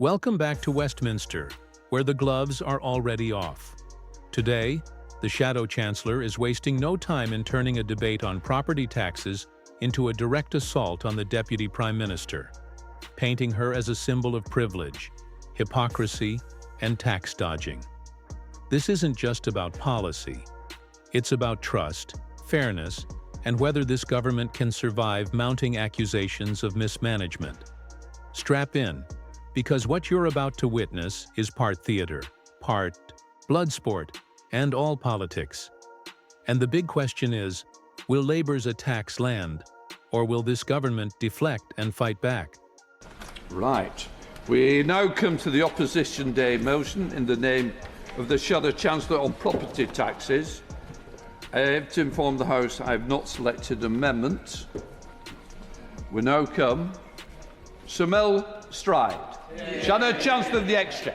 Welcome back to Westminster, where the gloves are already off. Today, the Shadow Chancellor is wasting no time in turning a debate on property taxes into a direct assault on the Deputy Prime Minister, painting her as a symbol of privilege, hypocrisy, and tax dodging. This isn't just about policy. It's about trust, fairness, and whether this government can survive mounting accusations of mismanagement. Strap in, because what you're about to witness is part theater, part blood sport, and all politics. And the big question is, will Labour's attacks land, or will this government deflect and fight back? Right. We now come to the Opposition Day motion in the name of the Shadow Chancellor on property taxes. I have to inform the House I have not selected amendments. We now come Sir Mel Stride, Shadow Chancellor of the Exchequer.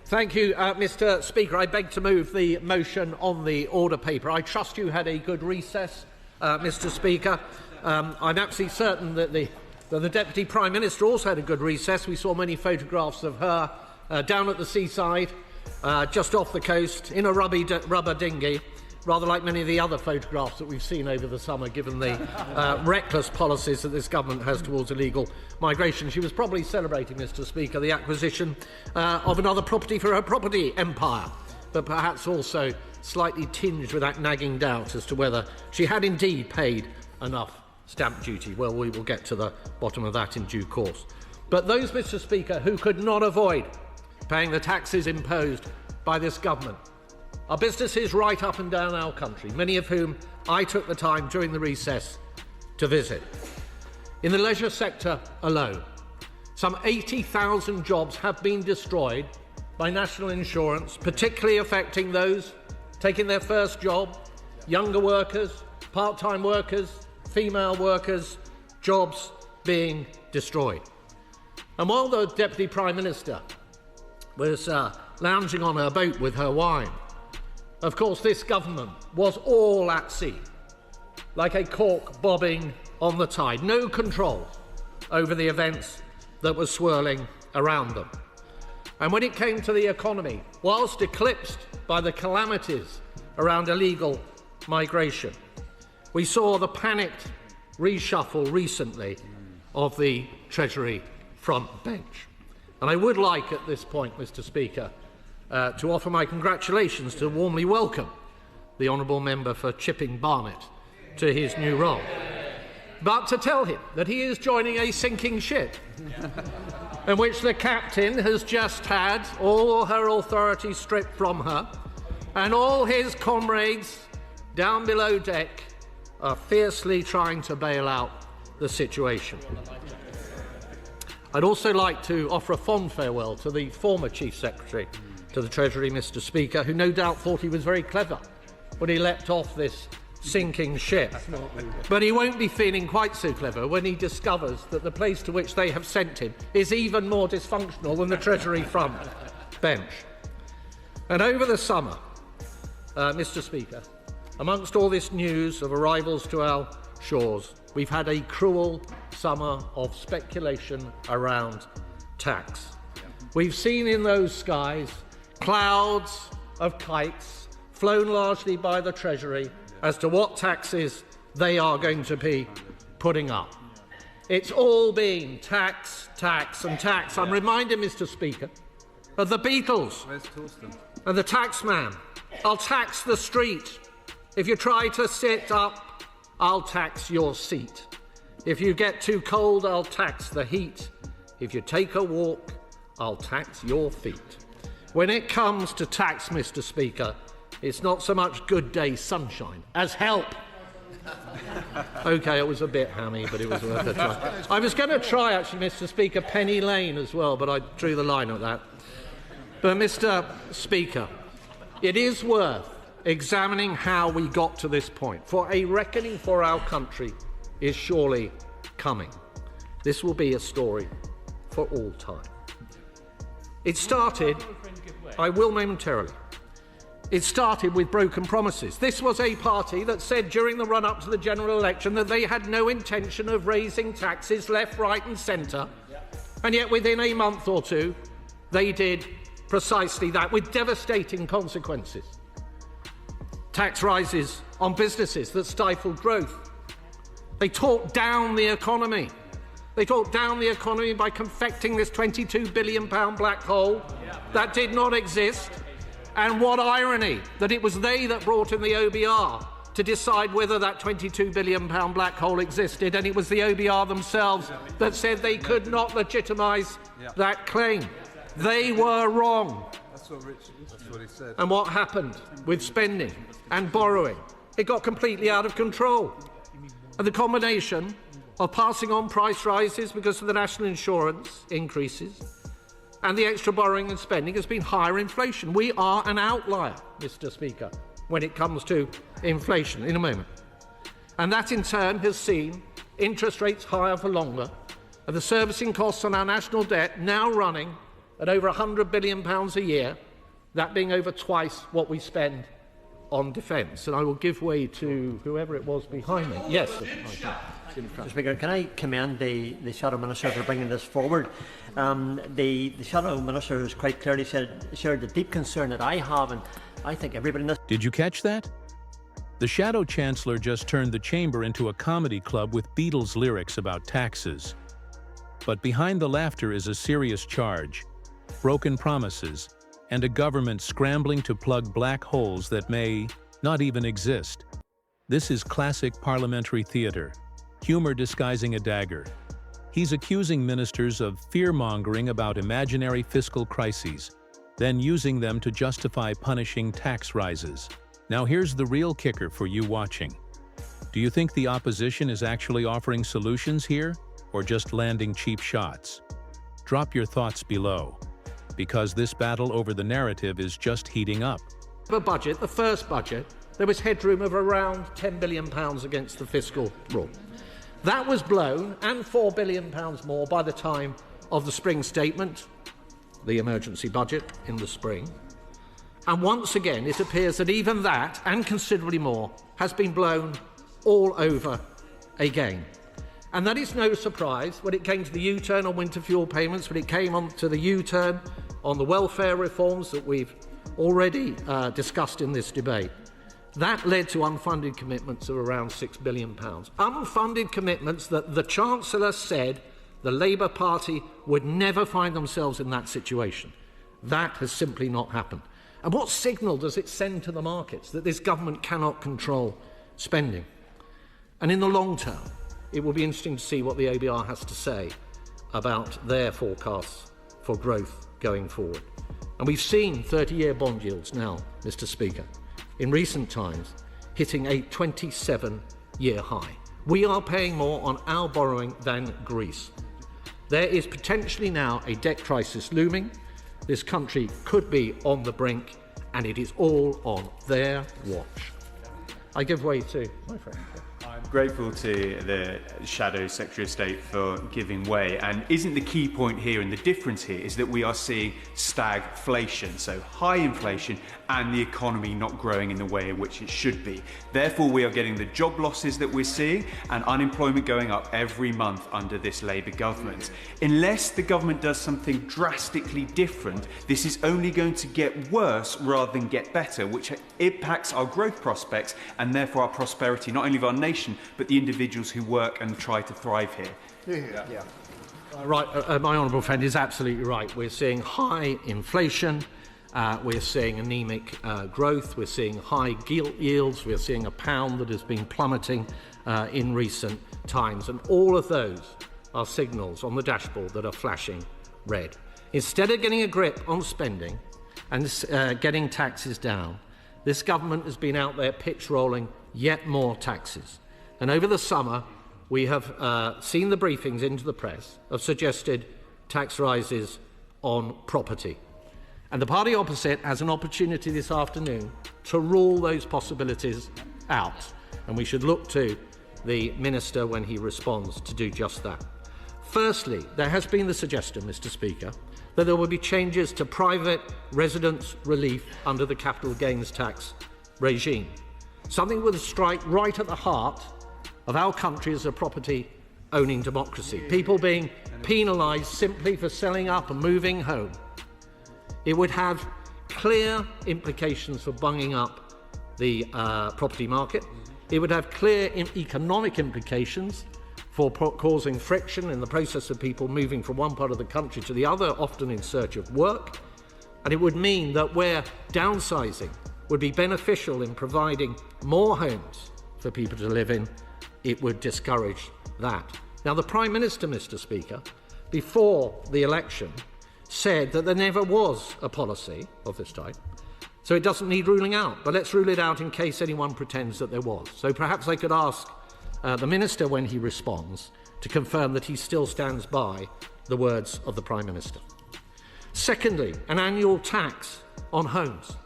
Thank you, Mr. Speaker. I beg to move the motion on the order paper. I trust you had a good recess, Mr. Speaker. I'm absolutely certain that the Deputy Prime Minister also had a good recess. We saw many photographs of her down at the seaside, just off the coast, in a rubber dinghy, rather like many of the other photographs that we've seen over the summer, given the reckless policies that this government has towards illegal migration. She was probably celebrating, Mr. Speaker, the acquisition of another property for her property empire, but perhaps also slightly tinged with that nagging doubt as to whether she had indeed paid enough stamp duty. Well, we will get to the bottom of that in due course. But those, Mr. Speaker, who could not avoid paying the taxes imposed by this government are businesses right up and down our country, many of whom I took the time during the recess to visit. In the leisure sector alone, some 80,000 jobs have been destroyed by national insurance, particularly affecting those taking their first job, younger workers, part-time workers, female workers, jobs being destroyed. And while the Deputy Prime Minister was lounging on her boat with her wine, of course, this government was all at sea, like a cork bobbing on the tide, no control over the events that were swirling around them. And when it came to the economy, whilst eclipsed by the calamities around illegal migration, we saw the panicked reshuffle recently of the Treasury front bench. And I would like at this point, Mr. Speaker, to offer my congratulations to warmly welcome the Honourable Member for Chipping Barnet to his new role, but to tell him that he is joining a sinking ship in which the captain has just had all her authority stripped from her, and all his comrades down below deck are fiercely trying to bail out the situation. I'd also like to offer a fond farewell to the former Chief Secretary to the Treasury, Mr. Speaker, who no doubt thought he was very clever when he leapt off this sinking ship. But he won't be feeling quite so clever when he discovers that the place to which they have sent him is even more dysfunctional than the Treasury front bench. And over the summer, Mr. Speaker, amongst all this news of arrivals to our shores, we've had a cruel summer of speculation around tax. We've seen in those skies clouds of kites flown largely by the Treasury as to what taxes they are going to be putting up. It's all been tax, tax and tax. I'm reminded, Mr. Speaker, of the Beatles and the taxman. I'll tax the street. If you try to sit up, I'll tax your seat. If you get too cold, I'll tax the heat. If you take a walk, I'll tax your feet. When it comes to tax, Mr. Speaker, it's not so much good day sunshine as help. OK, it was a bit hammy, but it was worth a try. I was going to try, actually, Mr. Speaker, Penny Lane as well, but I drew the line at that. But, Mr. Speaker, it is worth examining how we got to this point, for a reckoning for our country is surely coming. This will be a story for all time. It started, I will momentarily, it started with broken promises. This was a party that said during the run-up to the general election that they had no intention of raising taxes left, right and centre, and yet within a month or two they did precisely that, with devastating consequences. Tax rises on businesses that stifled growth. They talked down the economy. They talked down the economy by confecting this £22 billion black hole that did not exist. And what irony that it was they that brought in the OBR to decide whether that £22 billion black hole existed, and it was the OBR themselves that said they could not legitimise that claim. They were wrong. That's what he said. And what happened with spending and borrowing? It got completely out of control. And the combination of passing on price rises because of the national insurance increases and the extra borrowing and spending has been higher inflation. We are an outlier, Mr. Speaker, when it comes to inflation, in a moment. And that in turn has seen interest rates higher for longer, and the servicing costs on our national debt now running at over £100 billion a year, that being over twice what we spend on defence. And I will give way to whoever it was behind me. Yes. Mr. Speaker, can I commend the Shadow Minister for bringing this forward? The Shadow Minister has quite clearly shared the deep concern that I have, and I think everybody in this... Did you catch that? The Shadow Chancellor just turned the chamber into a comedy club with Beatles lyrics about taxes. But behind the laughter is a serious charge, broken promises, and a government scrambling to plug black holes that may not even exist. This is classic parliamentary theatre, humor disguising a dagger. He's accusing ministers of fear-mongering about imaginary fiscal crises, then using them to justify punishing tax rises. Now here's the real kicker for you watching. Do you think the opposition is actually offering solutions here, or just landing cheap shots? Drop your thoughts below, because this battle over the narrative is just heating up. The budget, the first budget, there was headroom of around £10 billion against the fiscal rule. That was blown, and £4 billion more by the time of the spring statement, the emergency budget in the spring. And once again, it appears that even that, and considerably more, has been blown all over again. And that is no surprise when it came to the U-turn on winter fuel payments, when it came on to the U-turn on the welfare reforms that we've already discussed in this debate. That led to unfunded commitments of around £6 billion. Unfunded commitments that the Chancellor said the Labour Party would never find themselves in that situation. That has simply not happened. And what signal does it send to the markets that this government cannot control spending? And in the long term, it will be interesting to see what the OBR has to say about their forecasts for growth going forward. And we've seen 30-year bond yields now, Mr. Speaker, in recent times, hitting a 27-year high. We are paying more on our borrowing than Greece. There is potentially now a debt crisis looming. This country could be on the brink, and it is all on their watch. I give way to my friend. I'm grateful to the Shadow Secretary of State for giving way, and isn't the key point here, and the difference here, is that we are seeing stagflation, so high inflation and the economy not growing in the way in which it should be. Therefore, we are getting the job losses that we're seeing and unemployment going up every month under this Labour government. Unless the government does something drastically different, this is only going to get worse rather than get better, which impacts our growth prospects and therefore our prosperity, not only of our nation, but the individuals who work and try to thrive here. Right, my honourable friend is absolutely right. We're seeing high inflation, we're seeing anemic growth, we're seeing high gilt yields, we're seeing a pound that has been plummeting in recent times, and all of those are signals on the dashboard that are flashing red. Instead of getting a grip on spending and getting taxes down, this government has been out there pitch rolling yet more taxes. And over the summer, we have seen the briefings into the press have suggested tax rises on property. And the party opposite has an opportunity this afternoon to rule those possibilities out. And we should look to the Minister when he responds to do just that. Firstly, there has been the suggestion, Mr. Speaker, that there will be changes to private residence relief under the capital gains tax regime. Something that would strike right at the heart of our country as a property-owning democracy. People being penalised simply for selling up and moving home. It would have clear implications for bunging up the property market. It would have clear economic implications for causing friction in the process of people moving from one part of the country to the other, often in search of work. And it would mean that where downsizing would be beneficial in providing more homes for people to live in, it would discourage that. Now, the Prime Minister, Mr. Speaker, before the election, said that there never was a policy of this type, so it doesn't need ruling out. But let's rule it out in case anyone pretends that there was. So perhaps I could ask the Minister, when he responds, to confirm that he still stands by the words of the Prime Minister. Secondly, an annual tax on homes.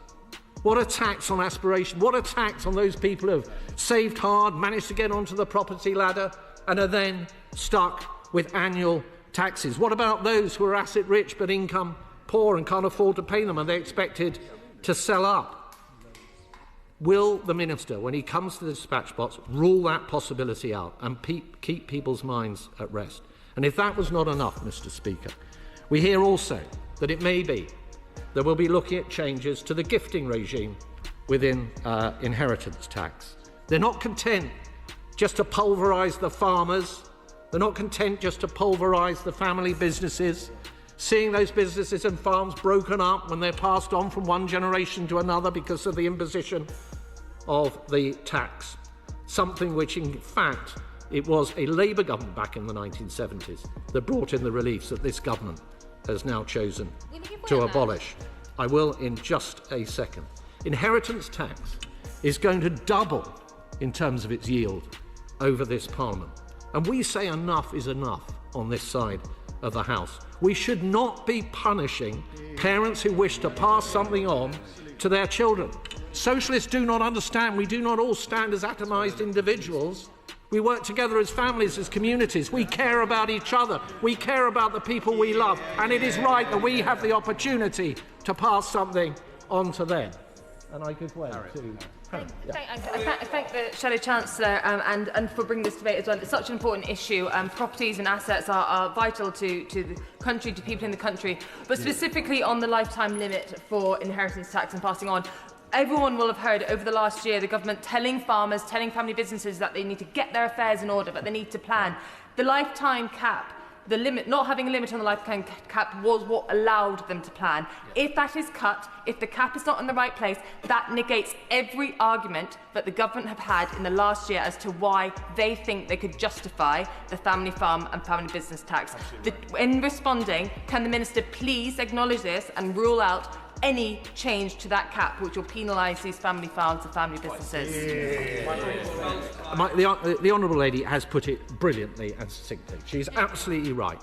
What a tax on aspiration. What a tax on those people who have saved hard, managed to get onto the property ladder, and are then stuck with annual taxes. What about those who are asset rich but income poor and can't afford to pay them, and they're expected to sell up? Will the Minister, when he comes to the dispatch box, rule that possibility out and keep people's minds at rest? And if that was not enough, Mr. Speaker, we hear also that it may be that we'll be looking at changes to the gifting regime within inheritance tax. They're not content just to pulverise the farmers. They're not content just to pulverise the family businesses, seeing those businesses and farms broken up when they're passed on from one generation to another because of the imposition of the tax. Something which, in fact, it was a Labour government back in the 1970s that brought in the reliefs that this government has now chosen to abolish. I will in just a second. Inheritance tax is going to double in terms of its yield over this Parliament. And we say enough is enough on this side of the House. We should not be punishing parents who wish to pass something on to their children. Socialists do not understand. We do not all stand as atomised individuals. We work together as families, as communities. We care about each other. We care about the people we love. And it is right that we have the opportunity to pass something on to them. And I give way to... I thank the Shadow Chancellor and for bringing this debate as well. It's such an important issue. Properties and assets are vital to the country, to people in the country. But specifically on the lifetime limit for inheritance tax and passing on, everyone will have heard over the last year the government telling farmers, telling family businesses that they need to get their affairs in order, but they need to plan. The lifetime cap, the limit, not having a limit on the lifetime cap was what allowed them to plan. If that is cut, if the cap is not in the right place, that negates every argument that the government have had in the last year as to why they think they could justify the family farm and family business tax. In responding, can the Minister please acknowledge this and rule out any change to that cap which will penalise these family farms and family businesses? The Honourable Lady has put it brilliantly and succinctly. She's absolutely right.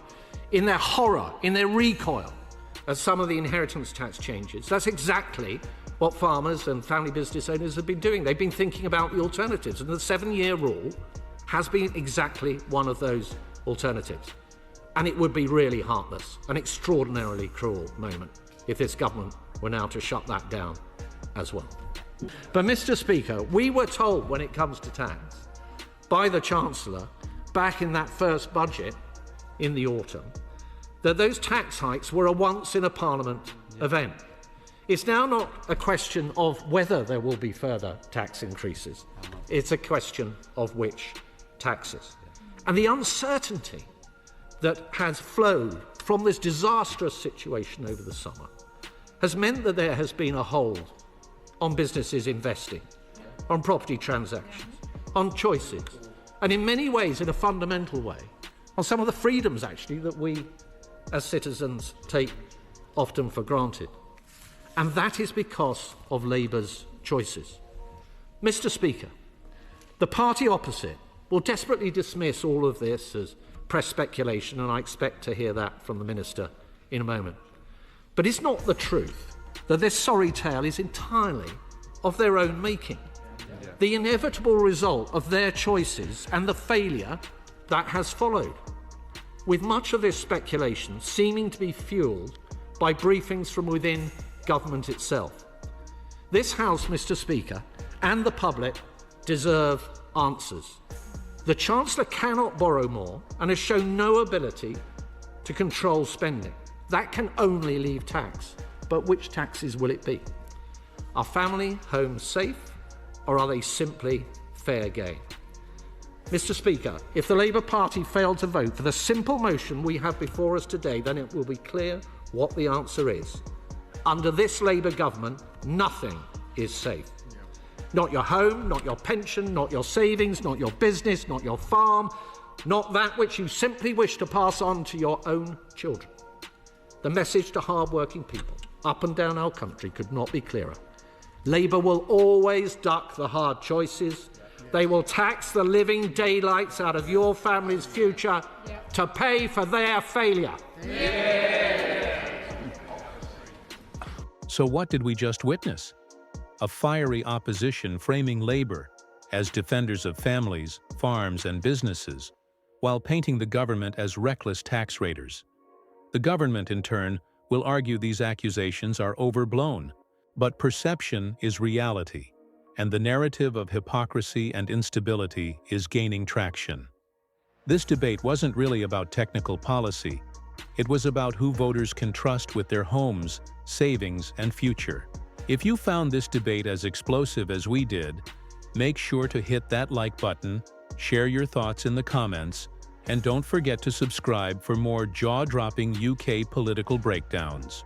In their horror, in their recoil at some of the inheritance tax changes, that's exactly what farmers and family business owners have been doing. They've been thinking about the alternatives, and the 7-year rule has been exactly one of those alternatives. And it would be really heartless, an extraordinarily cruel moment if this government were now to shut that down as well. But, Mr. Speaker, we were told when it comes to tax by the Chancellor back in that first budget in the autumn that those tax hikes were a once-in-a-Parliament event. It's now not a question of whether there will be further tax increases. It's a question of which taxes. And the uncertainty that has flowed from this disastrous situation over the summer has meant that there has been a hold on businesses investing, on property transactions, on choices, and in many ways, in a fundamental way, on some of the freedoms, actually, that we as citizens take often for granted. And that is because of Labour's choices. Mr. Speaker, the party opposite will desperately dismiss all of this as press speculation, and I expect to hear that from the Minister in a moment. But it's not the truth that this sorry tale is entirely of their own making. The inevitable result of their choices and the failure that has followed, with much of this speculation seeming to be fuelled by briefings from within government itself. This House, Mr. Speaker, and the public deserve answers. The Chancellor cannot borrow more and has shown no ability to control spending. That can only leave tax But which taxes will it be? Are family homes safe, or are they simply fair game? Mr. Speaker, if the Labour Party failed to vote for the simple motion we have before us today, then it will be clear what the answer is. Under this Labour government, nothing is safe. Not your home, not your pension, not your savings, not your business, not your farm, not that which you simply wish to pass on to your own children. The message to hard-working people up and down our country could not be clearer. Labour will always duck the hard choices. They will tax the living daylights out of your family's future to pay for their failure. So what did we just witness? A fiery opposition framing Labour as defenders of families, farms, and businesses, while painting the government as reckless tax raiders. The government, in turn, will argue these accusations are overblown, but perception is reality, and the narrative of hypocrisy and instability is gaining traction. This debate wasn't really about technical policy. It was about who voters can trust with their homes, savings, and future. If you found this debate as explosive as we did, make sure to hit that like button, share your thoughts in the comments, and don't forget to subscribe for more jaw-dropping UK political breakdowns.